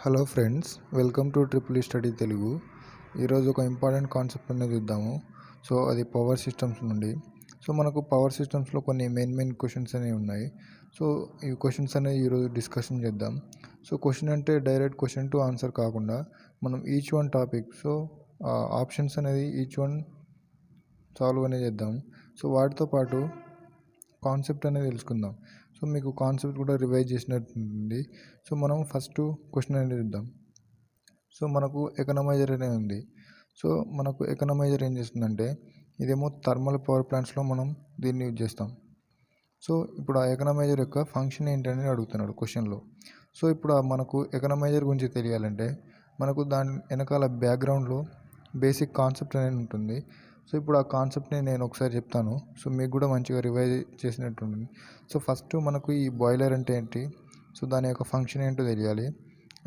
Hello friends, welcome to triple E study Telugu. ఈరోజు ఒక important concept అనేది చూద్దాము. సో అది పవర్ సిస్టమ్స్ నుండి. సో మనకు పవర్ సిస్టమ్స్లో కొన్ని మెయిన్ క్వశ్చన్స్ అనేవి ఉన్నాయి. సో ఈ క్వశ్చన్స్ అనేవి ఈరోజు డిస్కషన్ చేద్దాం. సో క్వశ్చన్ అంటే డైరెక్ట్ క్వశ్చన్ టు ఆన్సర్ కాకుండా మనం each one topic, so options అనేది ఈచ్ వన్ సాల్వ్ అనేది చేద్దాం. సో వాటితో పాటు కాన్సెప్ట్ అనేది తెలుసుకుందాం. సో మీకు కాన్సెప్ట్ కూడా రివైజ్ చేసినట్టుంది. సో మనం ఫస్ట్ క్వశ్చన్ అనేది చూద్దాం. సో మనకు ఎకనమైజర్ అనేది ఉంది. సో మనకు ఎకనమైజర్ ఏం చేస్తుందంటే, ఇదేమో థర్మల్ పవర్ ప్లాంట్స్లో మనం దీన్ని యూజ్ చేస్తాం. సో ఇప్పుడు ఆ ఎకనమైజర్ యొక్క ఫంక్షన్ ఏంటని అడుగుతున్నాడు క్వశ్చన్లో. సో ఇప్పుడు మనకు ఎకనమైజర్ గురించి తెలియాలంటే మనకు దాని వెనకాల బ్యాక్గ్రౌండ్లో బేసిక్ కాన్సెప్ట్ అనేది ఉంటుంది. సో ఇప్పుడు ఆ కాన్సెప్ట్ని నేను ఒకసారి చెప్తాను. సో మీకు కూడా మంచిగా రివైజ్ చేసినట్టు ఉంటుంది. సో ఫస్ట్ మనకు ఈ బాయిలర్ అంటే ఏంటి, సో దాని యొక్క ఫంక్షన్ ఏంటో తెలియాలి.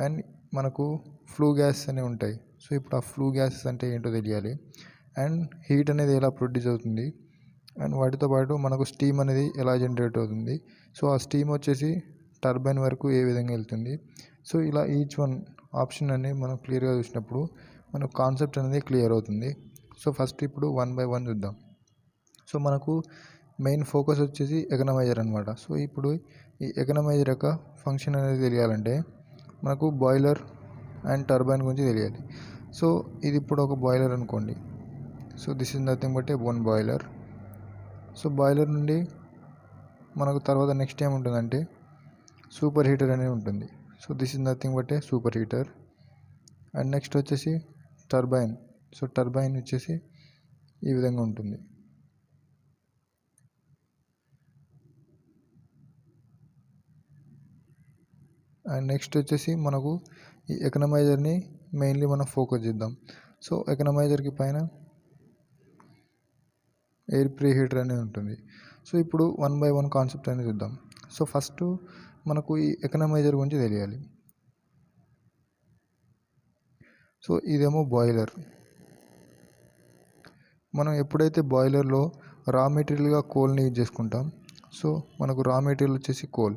అండ్ మనకు ఫ్లూ గ్యాస్ అనేవి ఉంటాయి. సో ఇప్పుడు ఆ ఫ్లూ గ్యాసెస్ అంటే ఏంటో తెలియాలి. అండ్ హీట్ అనేది ఎలా ప్రొడ్యూస్ అవుతుంది, అండ్ వాటితో పాటు మనకు స్టీమ్ అనేది ఎలా జనరేట్ అవుతుంది. సో ఆ స్టీమ్ వచ్చేసి టర్బైన్ వరకు ఏ విధంగా వెళ్తుంది. సో ఇలా ఈచ్ వన్ ఆప్షన్ అనేది మనం క్లియర్గా చూసినప్పుడు మనకు కాన్సెప్ట్ అనేది క్లియర్ అవుతుంది. సో ఫస్ట్ ఇప్పుడు 1 by 1 చూద్దాం. సో మనకు మెయిన్ ఫోకస్ వచ్చేసి ఎకనమైజర్ అనమాట. సో ఇప్పుడు ఈ ఎకనమైజర్ యొక్క ఫంక్షన్ అనేది తెలియాలంటే మనకు బాయిలర్ అండ్ టర్బైన్ గురించి తెలియాలి. సో ఇది ఇప్పుడు ఒక బాయిలర్ అనుకోండి. So this is nothing but a one boiler. So boiler నుండి మనకు తర్వాత నెక్స్ట్ ఏముంటుందంటే సూపర్ హీటర్ అనేది ఉంటుంది. So this is nothing but A super heater. And next వచ్చేసి టర్బైన్. సో టర్బైన్ వచ్చేసి ఈ విధంగా ఉంటుంది. అండ్ నెక్స్ట్ వచ్చేసి మనకు ఈ ఎకనమైజర్ని మెయిన్లీ మనం ఫోకస్ చేద్దాం. సో ఎకనమైజర్కి పైన ఎయిర్ ప్రీ హీటర్ అనేది ఉంటుంది. సో ఇప్పుడు 1 by 1 కాన్సెప్ట్ అనేది చూద్దాం. సో ఫస్ట్ మనకు ఈ ఎకనమైజర్ గురించి తెలియాలి. సో ఇదేమో బాయిలర్. మనం ఎప్పుడైతే బాయిలర్లో రా మెటీరియల్గా కోల్ని యూజ్ చేసుకుంటాం. సో మనకు రా మెటీరియల్ వచ్చేసి కోల్.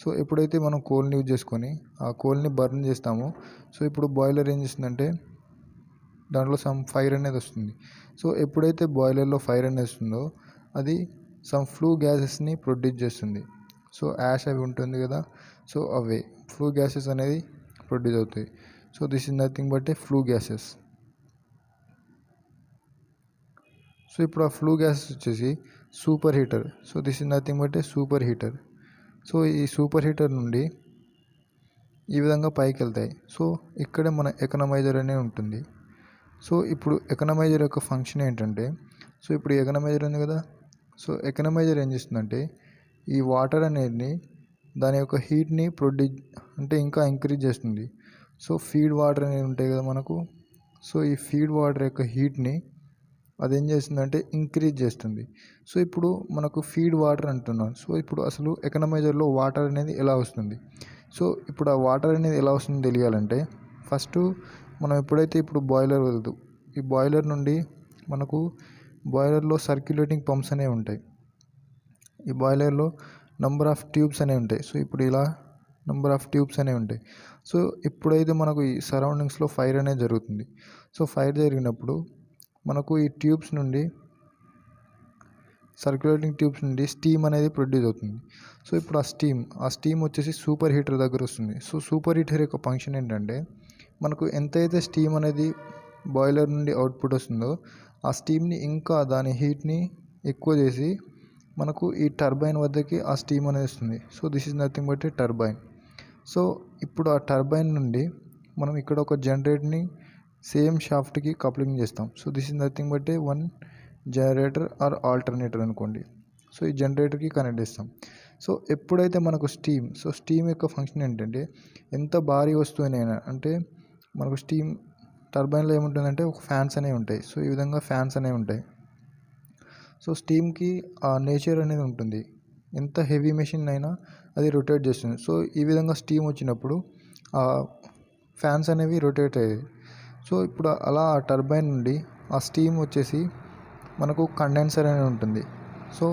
సో ఎప్పుడైతే మనం కోల్ని యూజ్ చేసుకొని ఆ కోల్ని బర్న్ చేస్తామో, సో ఇప్పుడు బాయిలర్ ఏం చేస్తుందంటే దాంట్లో సమ్ ఫైర్ అనేది వస్తుంది. సో ఎప్పుడైతే బాయిలర్లో ఫైర్ అనేది వస్తుందో అది సమ్ ఫ్లూ గ్యాసెస్ని ప్రొడ్యూస్ చేస్తుంది. సో యాష్ అవి ఉంటుంది కదా, సో అవే ఫ్లూ గ్యాసెస్ అనేది ప్రొడ్యూస్ అవుతాయి. So this is nothing but A flu gases. So ఇప్పుడు ఆ ఫ్లూ గ్యాసెస్ వచ్చేసి super heater. So this is nothing but A super heater. So ఈ సూపర్ హీటర్ నుండి ఈ విధంగా పైకి వెళ్తాయి. సో ఇక్కడే మన ఎకనమైజర్ అనేది ఉంటుంది. సో ఇప్పుడు ఎకనమైజర్ యొక్క ఫంక్షన్ ఏంటంటే, సో ఇప్పుడు ఎకనమైజర్ ఉంది కదా, సో ఎకనమైజర్ ఏం చేస్తుందంటే ఈ వాటర్ అనేది దాని యొక్క హీట్ని ప్రొడ్యూస్ అంటే ఇంకా ఇంక్రీజ్ చేస్తుంది. సో ఫీడ్ వాటర్ అనేవి ఉంటాయి కదా మనకు. సో ఈ ఫీడ్ వాటర్ యొక్క హీట్ని అదేం చేస్తుందంటే ఇంక్రీజ్ చేస్తుంది. సో ఇప్పుడు మనకు ఫీడ్ వాటర్ అంటున్నాం. సో ఇప్పుడు అసలు ఎకనమైజర్లో వాటర్ అనేది ఎలా వస్తుంది, సో ఇప్పుడు ఆ వాటర్ అనేది ఎలా వస్తుందో తెలియాలంటే ఫస్ట్ మనం ఎప్పుడైతే ఇప్పుడు బాయిలర్ వద్దు, ఈ బాయిలర్ నుండి మనకు బాయిలర్లో సర్క్యులేటింగ్ పంప్స్ అనేవి ఉంటాయి. ఈ బాయిలర్లో నంబర్ ఆఫ్ ట్యూబ్స్ అనేవి ఉంటాయి. సో ఇప్పుడు ఇలా నంబర్ ఆఫ్ ట్యూబ్స్ అనేవి ఉంటాయి. సో ఎప్పుడైతే మనకు ఈ సరౌండింగ్స్లో ఫైర్ అనేది జరుగుతుంది, సో ఫైర్ జరిగినప్పుడు మనకు ఈ ట్యూబ్స్ నుండి సర్క్యులేటింగ్ ట్యూబ్స్ నుండి స్టీమ్ అనేది ప్రొడ్యూస్ అవుతుంది. సో ఇప్పుడు ఆ స్టీమ్ వచ్చేసి సూపర్ హీటర్ దగ్గర వస్తుంది. సో సూపర్ హీటర్ యొక్క ఫంక్షన్ ఏంటంటే మనకు ఎంతైతే స్టీమ్ అనేది బాయిలర్ నుండి అవుట్పుట్ వస్తుందో ఆ స్టీమ్ని ఇంకా దాని హీట్ని ఎక్కువ చేసి మనకు ఈ టర్బైన్ వద్దకి ఆ స్టీమ్ అనేది వస్తుంది. So this is nothing but a turbine. So ఇప్పుడు ఆ టర్బైన్ నుండి మనం ఇక్కడ ఒక జనరేటర్ని సేమ్ షాఫ్ట్కి కప్లింగ్ చేస్తాం. So this is nothing but a one generator or alternator అనుకోండి. సో ఈ జనరేటర్కి కనెక్ట్ చేస్తాం. సో ఎప్పుడైతే మనకు స్టీమ్ యొక్క ఫంక్షన్ ఏంటంటే ఎంత భారీ వస్తువునైనా, అంటే మనకు స్టీమ్ టర్బైన్లో ఏముంటుందంటే ఒక ఫ్యాన్స్ అనేవి ఉంటాయి. సో ఈ విధంగా ఫ్యాన్స్ అనేవి ఉంటాయి. సో స్టీమ్కి ఆ నేచర్ అనేది ఉంటుంది. ఎంత హెవీ మెషిన్ అయినా అది రొటేట్ చేస్తుంది. సో ఈ విధంగా స్టీమ్ వచ్చినప్పుడు ఆ ఫ్యాన్స్ అనేవి రొటేట్ అయ్యాయి. సో ఇప్పుడు అలా ఆ టర్బైన్ నుండి ఆ స్టీమ్ వచ్చేసి మనకు కండెన్సర్ అనేది ఉంటుంది. సో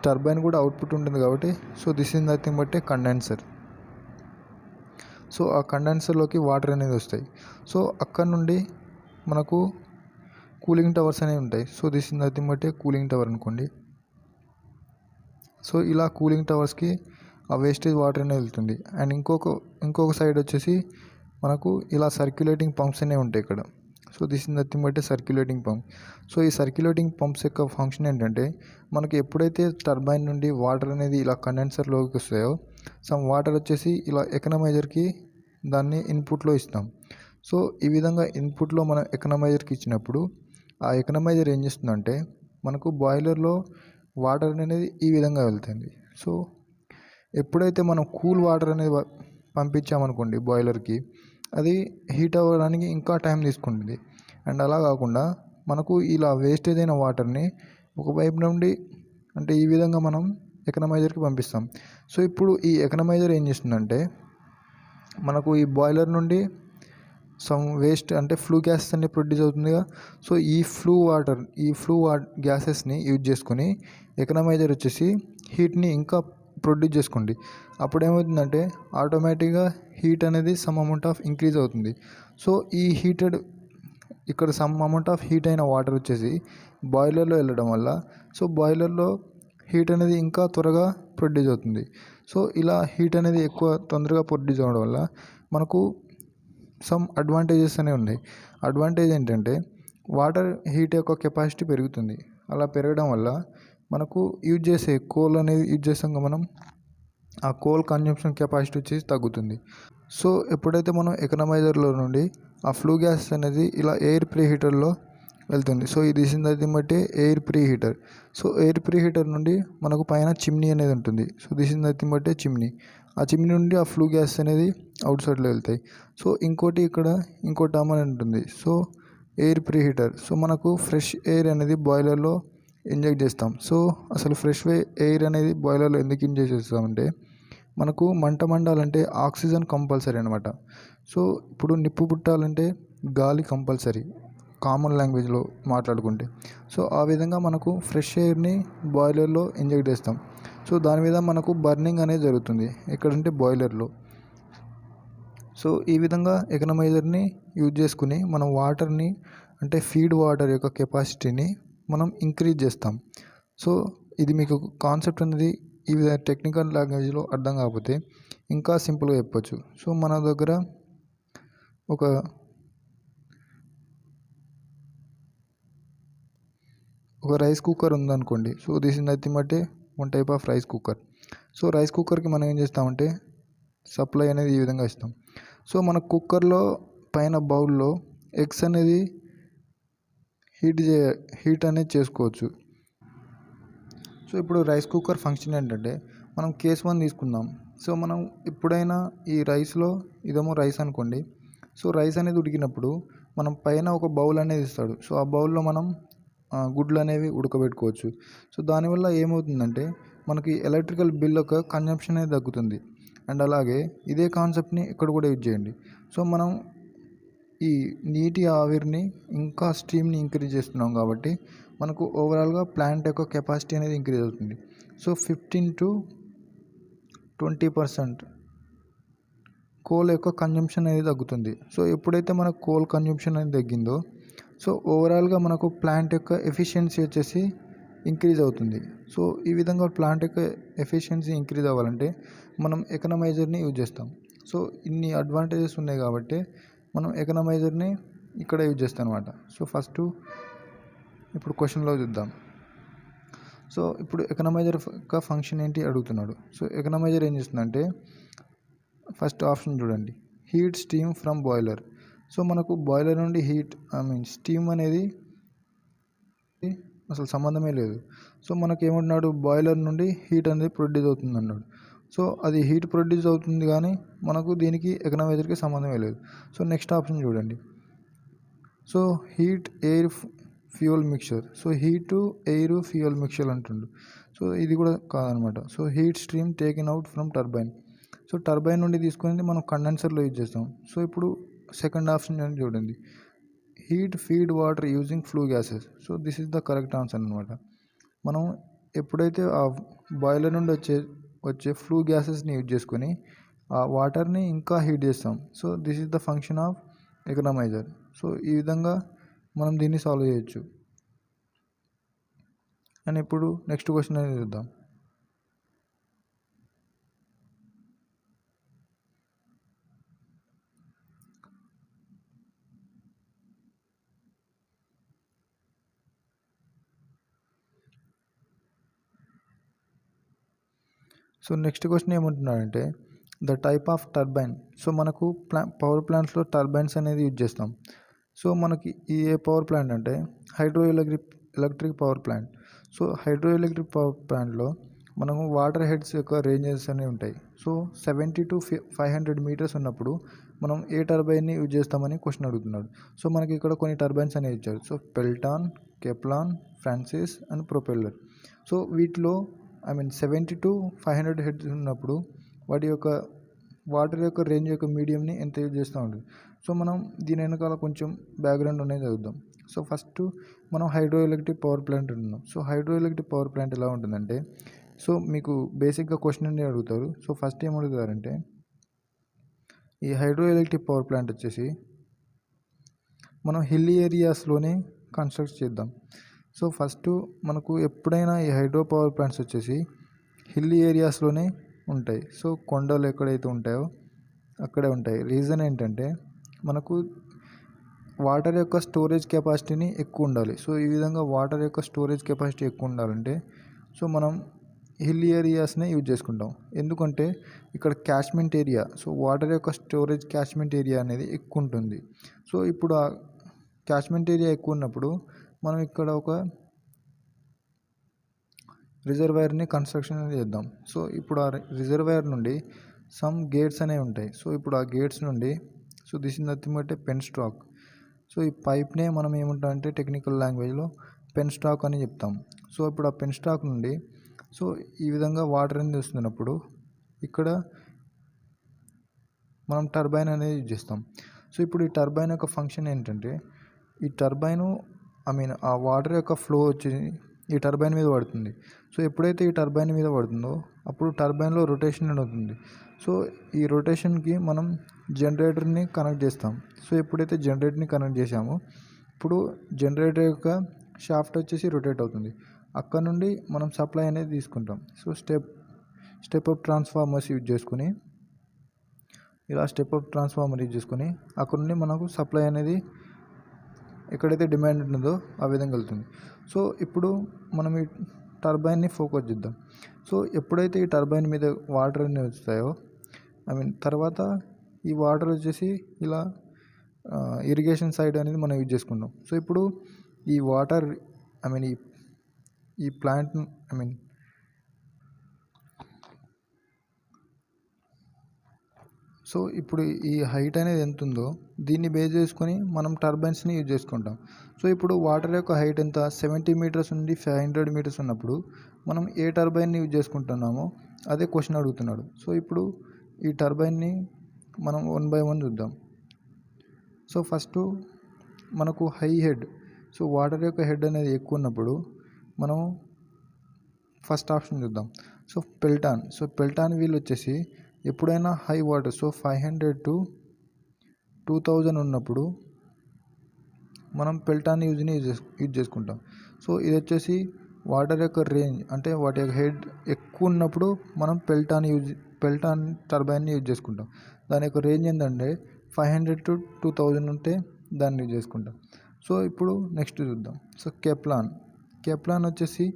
టర్బైన్ కూడా అవుట్పుట్ ఉంటుంది కాబట్టి so this is nothing but A condenser. So ఆ కండెన్సర్లోకి వాటర్ అనేది వస్తాయి. సో అక్కడ నుండి మనకు కూలింగ్ టవర్స్ అనేవి ఉంటాయి. So this is nothing but A cooling tower అనుకోండి. సో ఇలా కూలింగ్ టవర్స్కి ఆ వేస్టేజ్ వాటర్ అనేది వెళ్తుంది. అండ్ ఇంకొక సైడ్ వచ్చేసి మనకు ఇలా సర్క్యులేటింగ్ పంప్స్ అనేవి ఉంటాయి ఇక్కడ. So this is nothing but A circulating pump. So ఈ సర్క్యులేటింగ్ పంప్స్ యొక్క ఫంక్షన్ ఏంటంటే, మనకి ఎప్పుడైతే టర్బైన్ నుండి వాటర్ అనేది ఇలా కండెన్సర్లోకి వస్తాయో, సమ్ వాటర్ వచ్చేసి ఇలా ఎకనమైజర్కి దాన్ని ఇన్పుట్లో ఇస్తాం. సో ఈ విధంగా ఇన్పుట్లో మనం ఎకనమైజర్కి ఇచ్చినప్పుడు ఆ ఎకనమైజర్ ఏం చేస్తుందంటే, మనకు బాయిలర్లో వాటర్ అనేది ఈ విధంగా వెళ్తుంది. సో ఎప్పుడైతే మనం కూల్ వాటర్ అనేది పంపించామనుకోండి బాయిలర్కి, అది హీట్ అవ్వడానికి ఇంకా టైం తీసుకుంటుంది. అండ్ అలా కాకుండా మనకు ఇలా వేస్టేజ్ అయిన వాటర్ని ఒక వైపు నుండి అంటే ఈ విధంగా మనం ఎకనమైజర్కి పంపిస్తాం. సో ఇప్పుడు ఈ ఎకనమైజర్ ఏం చేస్తుందంటే, మనకు ఈ బాయిలర్ నుండి సమ్ వేస్ట్ అంటే ఫ్లూ గ్యాసెస్ అన్ని ప్రొడ్యూస్ అవుతుందిగా. సో ఈ ఫ్లూ గ్యాసెస్ని యూజ్ చేసుకొని ఎకనమైజర్ వచ్చేసి హీట్ని ఇంకా ప్రొడ్యూస్ చేసుకోండి. అప్పుడు ఏమవుతుందంటే ఆటోమేటిక్గా హీట్ అనేది సమ్ అమౌంట్ ఆఫ్ ఇంక్రీజ్ అవుతుంది. సో ఈ ఇక్కడ సమ్ అమౌంట్ ఆఫ్ హీట్ అయిన వాటర్ వచ్చేసి బాయిలర్లో వెళ్ళడం వల్ల సో బాయిలర్లో హీట్ అనేది ఇంకా త్వరగా ప్రొడ్యూస్ అవుతుంది. సో ఇలా హీట్ అనేది తొందరగా ప్రొడ్యూస్ అవ్వడం వల్ల మనకు సమ్ అడ్వాంటేజెస్ అనేవి ఉన్నాయి. అడ్వాంటేజ్ ఏంటంటే, వాటర్ హీట్ యొక్క కెపాసిటీ పెరుగుతుంది. అలా పెరగడం వల్ల మనకు యూజ్ చేసే కోల్ అనేది యూజ్ చేస్తాం మనం, ఆ కోల్ కన్జంప్షన్ కెపాసిటీ వచ్చేసి తగ్గుతుంది. సో ఎప్పుడైతే మనం ఎకనమైజర్లో నుండి ఆ ఫ్లూ గ్యాస్ అనేది ఇలా ఎయిర్ ప్రీ హీటర్లో వెళ్తుంది. సో ఇది nothing but air pre heater. So air pre heater నుండి మనకు పైన చిమ్నీ అనేది ఉంటుంది. So this is nothing but chimney. ఆ చిమ్నీ నుండి ఆ ఫ్లూ గ్యాస్ అనేది అవుట్ సైడ్లో వెళ్తాయి. సో ఇంకో టర్మ్ అనేది ఉంటుంది. So air pre heater. So మనకు ఫ్రెష్ ఎయిర్ అనేది బాయిలర్లో ఇంజెక్ట్ చేస్తాం. సో అసలు ఫ్రెష్ ఎయిర్ అనేది బాయిలర్లో ఎందుకు ఇంజెక్ట్ చేస్తామంటే, మనకు మంట మండాలంటే ఆక్సిజన్ కంపల్సరీ అనమాట. సో ఇప్పుడు నిప్పు పుట్టాలంటే గాలి కంపల్సరీ, కామన్ లాంగ్వేజ్లో మాట్లాడుకుంటే. సో ఆ విధంగా మనకు ఫ్రెష్ ఎయిర్ని బాయిలర్లో ఇంజెక్ట్ చేస్తాం. సో దాని మీద మనకు బర్నింగ్ అనేది జరుగుతుంది ఎక్కడంటే బాయిలర్లో. సో ఈ విధంగా ఎకనమైజర్ని యూజ్ చేసుకుని మనం వాటర్ని అంటే ఫీడ్ వాటర్ యొక్క కెపాసిటీని మనం ఇంక్రీజ్ చేస్తాం. సో ఇది మీకు కాన్సెప్ట్ అనేది ఈ విధంగా టెక్నికల్ లాంగ్వేజ్లో అర్థం కాకపోతే ఇంకా సింపుల్గా చెప్పొచ్చు. సో మన దగ్గర ఒక రైస్ కుక్కర్ ఉందనుకోండి. So this is nothing but one type of rice cooker. So rice కుక్కర్కి మనం ఏం చేస్తామంటే సప్లై అనేది ఈ విధంగా ఇస్తాం. సో మన కుక్కర్లో పైన బౌల్లో ఎగ్స్ అనేది హీట్ అనేది చేసుకోవచ్చు. సో ఇప్పుడు రైస్ కుక్కర్ ఫంక్షన్ ఏంటంటే, మనం కేస్ 1 తీసుకుందాం. సో మనం ఎప్పుడైనా ఈ రైస్లో ఇదేమో రైస్ అనుకోండి. సో రైస్ అనేది ఉడికినప్పుడు మనం పైన ఒక బౌల్ అనేది ఇస్తాడు. సో ఆ బౌల్లో మనం గుడ్లు అనేవి ఉడకబెట్టుకోవచ్చు. సో దానివల్ల ఏమవుతుందంటే, మనకి ఎలక్ట్రికల్ బిల్ యొక్క కన్జంప్షన్ అనేది తగ్గుతుంది. అండ్ అలాగే ఇదే కాన్సెప్ట్ని ఇక్కడ కూడా యూజ్ చేయండి. సో మనం ఈ నీటి ఆవిరిని ఇంకా స్టీమ్ని ఇంక్రీజ్ చేస్తున్నాం కాబట్టి మనకు ఓవరాల్గా ప్లాంట్ యొక్క కెపాసిటీ అనేది ఇంక్రీజ్ అవుతుంది. సో 15 to 20% కోల్ యొక్క కన్జంప్షన్ అనేది తగ్గుతుంది. సో ఎప్పుడైతే మనకు కోల్ కన్జంప్షన్ అనేది తగ్గిందో, సో ఓవరాల్గా మనకు ప్లాంట్ యొక్క ఎఫిషియన్సీ వచ్చేసి ఇంక్రీజ్ అవుతుంది. సో ఈ విధంగా ప్లాంట్ యొక్క ఎఫిషియన్సీ ఇంక్రీజ్ అవ్వాలంటే మనం ఎకనమైజర్ని యూజ్ చేస్తాం. సో ఇన్ని అడ్వాంటేజెస్ ఉన్నాయి కాబట్టి మనం ఎకనమైజర్ని ఇక్కడ యూజ్ చేస్తాం అనమాట. సో ఇప్పుడు క్వశ్చన్లో చూద్దాం. సో ఇప్పుడు ఎకనమైజర్ యొక్క ఫంక్షన్ ఏంటి అడుగుతున్నాడు. సో ఎకనమైజర్ ఏం చేస్తుందంటే, ఫస్ట్ ఆప్షన్ చూడండి, heat steam from boiler. So మనకు బాయిలర్ నుండి స్టీమ్ అనేది అసలు సంబంధమే లేదు. సో మనకు ఏమంటున్నాడు, బాయిలర్ నుండి హీట్ అనేది ప్రొడ్యూస్ అవుతుంది అన్నాడు. సో అది హీట్ ప్రొడ్యూస్ అవుతుంది కానీ మనకు దీనికి ఎకనమైజర్కి సంబంధమే లేదు. సో నెక్స్ట్ ఆప్షన్ చూడండి. So heat air fuel mixture. So heat air fuel mixture అంటుండు. సో ఇది కూడా కాదనమాట. So heat stream taken out from turbine. So turbine నుండి తీసుకుని మనం కండెన్సర్లో యూజ్ చేస్తాం. సో ఇప్పుడు సెకండ్ ఆప్షన్ చూడండి, heat feed water using flu gases. So this is the correct answer అనమాట. మనం ఎప్పుడైతే ఆ బాయిలర్ నుండి వచ్చే ఫ్లూ గ్యాసెస్ని యూజ్ చేసుకొని ఆ వాటర్ని ఇంకా హీట్ చేస్తాం. So this is the function of economiser. So ఈ విధంగా మనం దీన్ని సాల్వ్ చేయొచ్చు. అండ్ ఇప్పుడు నెక్స్ట్ క్వశ్చన్ అనేది చూద్దాం. సో నెక్స్ట్ క్వశ్చన్ ఏమంటున్నాడంటే the type of turbine. So మనకు పవర్ ప్లాంట్స్లో టర్బైన్స్ అనేది యూజ్ చేస్తాం. సో మనకి ఈ ఏ పవర్ ప్లాంట్ అంటే hydro electric power plant. So hydro electric power ప్లాంట్లో మనము వాటర్ హెడ్స్ యొక్క రేంజెస్ అనేవి ఉంటాయి. సో 70 to 500 మీటర్స్ ఉన్నప్పుడు మనం ఏ టర్బైన్ని యూజ్ చేస్తామని క్వశ్చన్ అడుగుతున్నాడు. సో మనకి ఇక్కడ కొన్ని టర్బైన్స్ అనేవి ఇచ్చారు. So Pelton, Kaplan, Francis and propeller. So వీటిలో 70 to 500 హెడ్స్ ఉన్నప్పుడు వాటి యొక్క వాటర్ యొక్క రేంజ్ యొక్క మీడియంని ఎంత యూజ్ చేస్తూ ఉంటుంది. సో మనం దీని వెనకాల కొంచెం బ్యాక్గ్రౌండ్ అనేది చదువుదాం. సో ఫస్ట్ మనం హైడ్రో ఎలక్ట్రిక్ పవర్ ప్లాంట్ ఉంటున్నాం. So hydro electric power plant ఎలా ఉంటుందంటే, సో మీకు బేసిక్గా క్వశ్చన్ అనేది అడుగుతారు. సో ఫస్ట్ ఏం అడుగుతారంటే ఈ హైడ్రో ఎలక్ట్రిక్ పవర్ ప్లాంట్ వచ్చేసి మనం హిల్ ఏరియాస్లోనే కన్స్ట్రక్ట్ చేద్దాం. సో ఫస్ట్ మనకు ఎప్పుడైనా ఈ హైడ్రో పవర్ ప్లాంట్స్ వచ్చేసి హిల్ ఏరియాస్లోనే ఉంటాయి. సో కొండలు ఎక్కడైతే ఉంటాయో అక్కడే ఉంటాయి. రీజన్ ఏంటంటే మనకు వాటర్ యొక్క స్టోరేజ్ కెపాసిటీని ఎక్కువ ఉండాలి. సో ఈ విధంగా వాటర్ యొక్క స్టోరేజ్ కెపాసిటీ ఎక్కువ ఉండాలంటే సో మనం హిల్ ఏరియాస్నే యూజ్ చేసుకుంటాం. ఎందుకంటే ఇక్కడ క్యాచ్మెంట్ ఏరియా, సో వాటర్ యొక్క స్టోరేజ్ క్యాచ్మెంట్ ఏరియా అనేది ఎక్కువ ఉంటుంది. సో ఇప్పుడు ఆ క్యాచ్మెంట్ ఏరియా ఎక్కువ ఉన్నప్పుడు మనం ఇక్కడ ఒక రిజర్వాయర్ని కన్స్ట్రక్షన్ చేద్దాం. సో ఇప్పుడు ఆ రిజర్వాయర్ నుండి సమ్ గేట్స్ అనేవి ఉంటాయి. సో ఇప్పుడు ఆ గేట్స్ నుండి so this is nothing but a pen stock. So ఈ పైప్నే మనం ఏమంటామంటే టెక్నికల్ లాంగ్వేజ్లో పెన్ స్టాక్ అని చెప్తాం. సో ఇప్పుడు ఆ పెన్ స్టాక్ నుండి సో ఈ విధంగా వాటర్ అనేది వస్తున్నప్పుడు ఇక్కడ మనం టర్బైన్ అనేది యూజ్ చేస్తాం. సో ఇప్పుడు ఈ టర్బైన్ యొక్క ఫంక్షన్ ఏంటంటే ఈ టర్బైను ఆ వాటర్ యొక్క ఫ్లో వచ్చి ఈ టర్బైన్ మీద పడుతుంది. సో ఎప్పుడైతే ఈ టర్బైన్ మీద పడుతుందో అప్పుడు టర్బైన్లో రొటేషన్ అవుతుంది. సో ఈ రొటేషన్కి మనం జనరేటర్ని కనెక్ట్ చేస్తాం. సో ఎప్పుడైతే జనరేటర్ని కనెక్ట్ చేసామో ఇప్పుడు జనరేటర్ యొక్క షాఫ్ట్ వచ్చేసి రొటేట్ అవుతుంది. అక్కడ నుండి మనం సప్లై అనేది తీసుకుంటాం. So step up transformers use చేసుకుని ఇలా స్టెప్ అప్ ట్రాన్స్ఫార్మర్ యూజ్ చేసుకొని అక్కడ నుండి మనకు సప్లై అనేది ఎక్కడైతే డిమాండ్ ఉంటుందో ఆ విధంగా వెళ్తుంది. సో ఇప్పుడు మనం ఈ టర్బైన్ని ఫోకస్ చేద్దాం. సో ఎప్పుడైతే ఈ టర్బైన్ మీద వాటర్ అనేవి వస్తాయో తర్వాత ఈ వాటర్ వచ్చేసి ఇలా ఇరిగేషన్ సైడ్ అనేది మనం యూజ్ చేసుకుంటాం. సో ఇప్పుడు ఈ వాటర్ ఈ ప్లాంట్ సో ఇప్పుడు ఈ హైట్ అనేది ఎంత ఉందో దీన్ని బేస్ చేసుకొని మనం టర్బైన్స్ని యూజ్ చేసుకుంటాం. సో ఇప్పుడు వాటర్ యొక్క హైట్ ఎంత 70 మీటర్స్ నుండి 500 మీటర్స్ ఉన్నప్పుడు మనం ఏ టర్బైన్ని యూజ్ చేసుకుంటున్నామో అదే క్వశ్చన్ అడుగుతున్నాడు. సో ఇప్పుడు ఈ టర్బైన్ని మనం 1 by 1 చూద్దాం. సో ఫస్ట్ మనకు హై హెడ్, సో వాటర్ యొక్క హెడ్ అనేది ఎక్కువ ఉన్నప్పుడు మనం ఫస్ట్ ఆప్షన్ చూద్దాం. సో పెల్టాన్ వీల్ వచ్చేసి ఎప్పుడైనా హై వాటర్ సో 500 to 2000 ఉన్నప్పుడు మనం పెల్టాన్ యూజ్ చేసుకుంటాం. సో ఇది వచ్చేసి వాటర్ యొక్క రేంజ్ అంటే వాటి యొక్క హెడ్ ఎక్కువ ఉన్నప్పుడు మనం పెల్టాన్ టర్బైన్ని యూజ్ చేసుకుంటాం. దాని యొక్క రేంజ్ ఏంటంటే 500 to 2000 ఉంటే దాన్ని యూజ్ చేసుకుంటాం. సో ఇప్పుడు నెక్స్ట్ చూద్దాం. సో కెప్లాన్ వచ్చేసి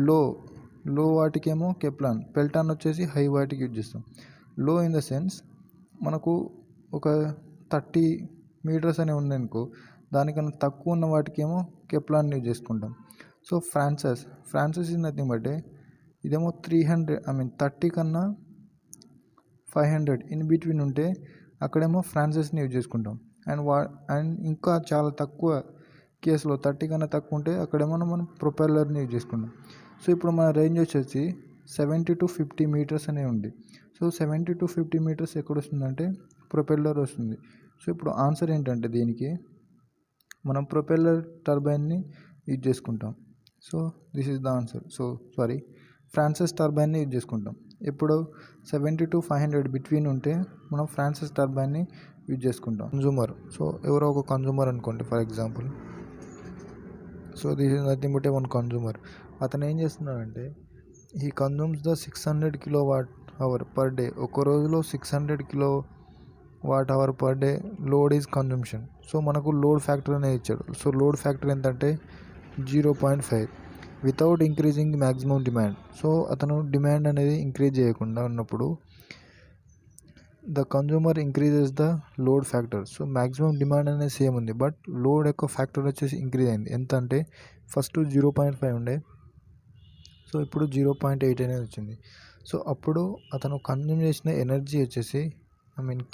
లో వాటికేమో పెల్టాన్ వచ్చేసి హై వాటికి యూజ్ చేస్తాం. లో ఇన్ ద సెన్స్ మనకు ఒక 30 మీటర్స్ అని ఉందనుకో, దానికన్నా తక్కువ ఉన్న వాటికేమో కెప్లాన్ యూజ్ చేసుకుంటాం. So Francis is nothing but ఇదేమో 30 కన్నా 500 ఇన్ బిట్వీన్ ఉంటే అక్కడేమో ఫ్రాన్సిస్ని యూజ్ చేసుకుంటాం. అండ్ ఇంకా చాలా తక్కువ కేసులో 30 కన్నా తక్కువ ఉంటే అక్కడేమో మనం ప్రొపెల్లర్ని యూజ్ చేసుకుంటాం. సో ఇప్పుడు మన రేంజ్ వచ్చేసి 70 to 50 మీటర్స్ అనేవి ఉంది. సో 70 to 50 మీటర్స్ ఎక్కడ వస్తుందంటే ప్రొపెల్లర్ వస్తుంది. సో ఇప్పుడు ఆన్సర్ ఏంటంటే దీనికి మనం ప్రొపెల్లర్ టర్బైన్ని యూజ్ చేసుకుంటాం. So this is the answer. Francis టర్బైన్ని యూజ్ చేసుకుంటాం. ఇప్పుడు 70 to 500 బిట్వీన్ ఉంటే మనం ఫ్రాన్సిస్ టర్బైన్ని యూజ్ చేసుకుంటాం. కన్జ్యూమర్, సో ఎవరో ఒక కన్జ్యూమర్ అనుకోండి for example. So this is nothing but one consumer. అతను ఏం చేస్తున్నాడంటే he consumes the 600 kWh per day. ఒక రోజులో 600 kWh per day load is consumption. So మనకు లోడ్ ఫ్యాక్టర్ అనేది ఇచ్చాడు. సో లోడ్ ఫ్యాక్టర్ ఎంతంటే 0.5 without increasing maximum demand. So అతను డిమాండ్ అనేది ఇంక్రీజ్ చేయకుండా ఉన్నప్పుడు the consumer increases the load factor. So maximum demand అనేది సేమ్ ఉంది, బట్ లోడ్ యొక్క ఫ్యాక్టర్ వచ్చేసి ఇంక్రీజ్ అయింది. ఎంత అంటే ఫస్ట్ 0.5 ఉండే, సో ఇప్పుడు 0.8 అనేది వచ్చింది. సో అప్పుడు అతను కన్జ్యూమ్ చేసిన ఎనర్జీ వచ్చేసి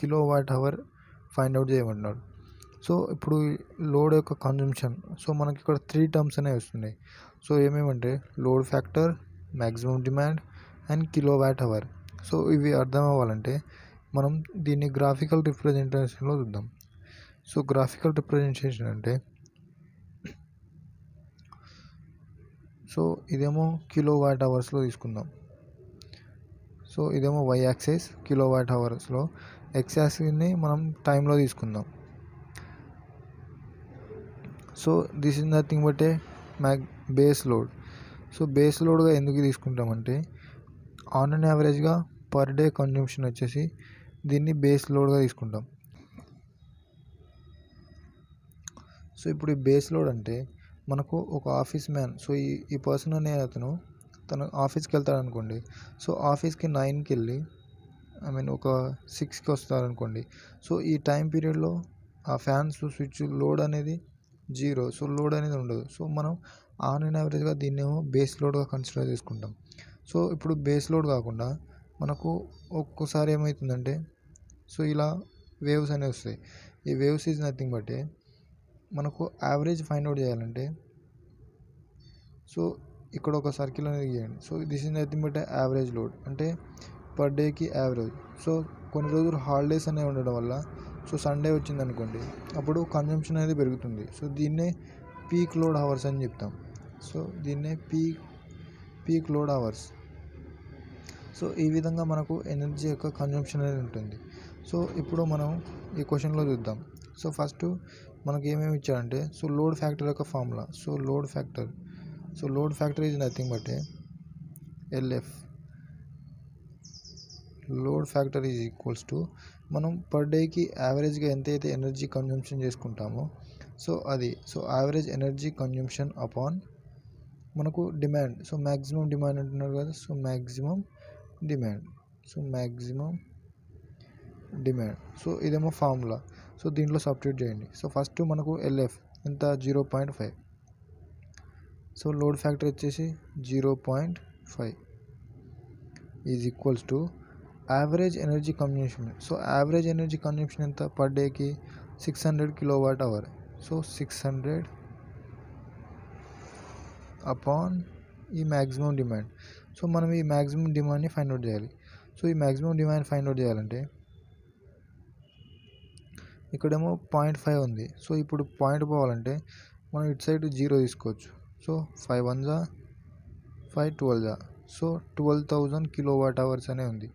kWh ఫైండ్ అవుట్ చేయమన్నాడు. సో ఇప్పుడు లోడ్ యొక్క కన్జంప్షన్, సో మనకి ఇక్కడ 3 టర్మ్స్ అనేవి వస్తున్నాయి. సో ఏమేమంటే load factor, maximum demand and kWh. So ఇవి అర్థం అవ్వాలంటే మనం దీన్ని గ్రాఫికల్ రిప్రజెంటేషన్లో చూద్దాం. సో గ్రాఫికల్ రిప్రజెంటేషన్ అంటే సో ఇదేమో kWhలో తీసుకుందాం. సో ఇదేమో y యాక్సిస్ kWhలో, x యాక్సిస్ని మనం టైంలో తీసుకుందాం. So this is nothing but a base load. So base లోడ్గా ఎందుకు తీసుకుంటామంటే ఆన్ అండ్ యావరేజ్గా పర్ డే కన్జంప్షన్ వచ్చేసి దీన్ని బేస్ లోడ్గా తీసుకుంటాం. సో ఇప్పుడు ఈ బేస్ లోడ్ అంటే మనకు ఒక ఆఫీస్ మ్యాన్, సో ఈ పర్సన్ అనే అతను తన ఆఫీస్కి వెళ్తాడు అనుకోండి. సో ఆఫీస్కి 9కి వెళ్ళి ఒక 6కి వస్తారనుకోండి. సో ఈ టైం పీరియడ్లో ఆ ఫ్యాన్స్ స్విచ్ లోడ్ అనేది 0, సో లోడ్ అనేది ఉండదు. సో మనం ఆన్ అండ్ యావరేజ్గా దీన్నేమో బేస్ లోడ్గా కన్సిడర్ చేసుకుంటాం. సో ఇప్పుడు బేస్ లోడ్ కాకుండా మనకు ఒక్కోసారి ఏమవుతుందంటే సో ఇలా వేవ్స్ అనేవి వస్తాయి. ఈ వేవ్స్ ఈజ్ నథింగ్ బట్ మనకు యావరేజ్ ఫైండ్ అవుట్ చేయాలంటే సో ఇక్కడ ఒక సర్కిల్ అనేది గీయండి. So this is nothing but average load అంటే పర్ డేకి యావరేజ్. సో కొన్ని రోజులు హాలిడేస్ అనేవి ఉండడం వల్ల సో సండే వచ్చింది అనుకోండి, అప్పుడు కన్జంప్షన్ అనేది పెరుగుతుంది. సో దీన్నే పీక్ లోడ్ అవర్స్ అని చెప్తాం. సో దీన్నే పీక్ లోడ్ అవర్స్. సో ఈ విధంగా మనకు ఎనర్జీ యొక్క కన్జంప్షన్ అనేది ఉంటుంది. సో ఇప్పుడు మనం ఈ క్వశ్చన్లో చూద్దాం. సో ఫస్ట్ మనకి ఏమేమి ఇచ్చాడంటే సో లోడ్ ఫ్యాక్టర్ యొక్క formula. So load factor is nothing but LF. Load factor is equals to మనం పర్ డేకి యావరేజ్గా ఎంతైతే ఎనర్జీ కన్జంప్షన్ చేసుకుంటామో సో అది. So average energy consumption upon మనకు డిమాండ్. సో మ్యాక్సిమం డిమాండ్ అంటున్నారు కదా, సో మ్యాక్సిమం డిమాండ్. సో ఇదేమో ఫార్ములా. సో దీంట్లో సబ్స్టిట్యూట్ చేయండి. సో ఫస్ట్ మనకు LF ఎంత 0.5. సో లోడ్ ఫ్యాక్టర్ వచ్చేసి 0.5 is equals to average energy consumption. So average energy consumption ఎంత పర్ డేకి 600 kWh. సో 600 అపాన్ ఈ మ్యాక్సిమం డిమాండ్. సో మనం ఈ మ్యాక్సిమం డిమాండ్ని ఫైండ్ అవుట్ చేయాలి. సో ఈ మ్యాక్సిమం డిమాండ్ ఫైండ్ అవుట్ చేయాలంటే ఇక్కడేమో 0.5 ఉంది. సో ఇప్పుడు పాయింట్ పోవాలంటే మనం ఇటు సైడ్ 0 తీసుకోవచ్చు. సో 5 1 5 12 సో 12,000 kWh అనే ఉంది.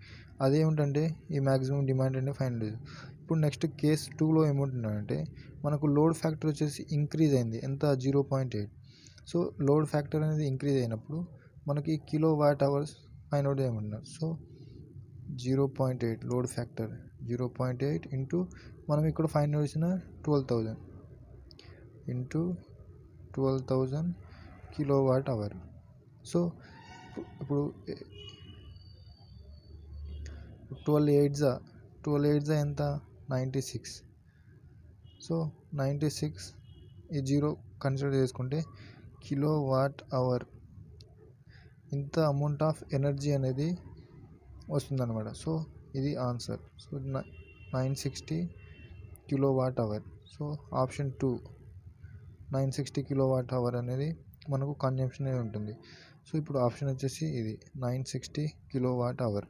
అదేమిటంటే ఈ మ్యాక్సిమం డిమాండ్ అనేది ఫైండ్ అవుట్. ఇప్పుడు నెక్స్ట్ కేస్ 2లో ఏమంటున్నాడంటే మనకు లోడ్ ఫ్యాక్టర్ వచ్చేసి ఇంక్రీజ్ అయింది ఎంత 0.8. సో లోడ్ ఫ్యాక్టర్ అనేది ఇంక్రీజ్ అయినప్పుడు మనకి kWh ఫైండ్ అవుట్ చేయమంటున్నారు. సో 0.8 లోడ్ ఫ్యాక్టర్ 0.8 ఇంటూ మనం ఇక్కడ ఫైండ్ అవుట్ చేసిన 12,000 ఇంటూ 12,000 kWh. సో ఇప్పుడు 12 8 ఎంత 96. సో 96 ఈ 0 కన్సిడర్ చేసుకుంటే kWh ఇంత అమౌంట్ ఆఫ్ ఎనర్జీ అనేది వస్తుందన్నమాట. సో ఇది answer. So 960 kWh. So option 2 960 kWh అనేది మనకు కన్జంప్షన్ అనేది ఉంటుంది. సో ఇప్పుడు ఆప్షన్ వచ్చేసి ఇది 960 kWh.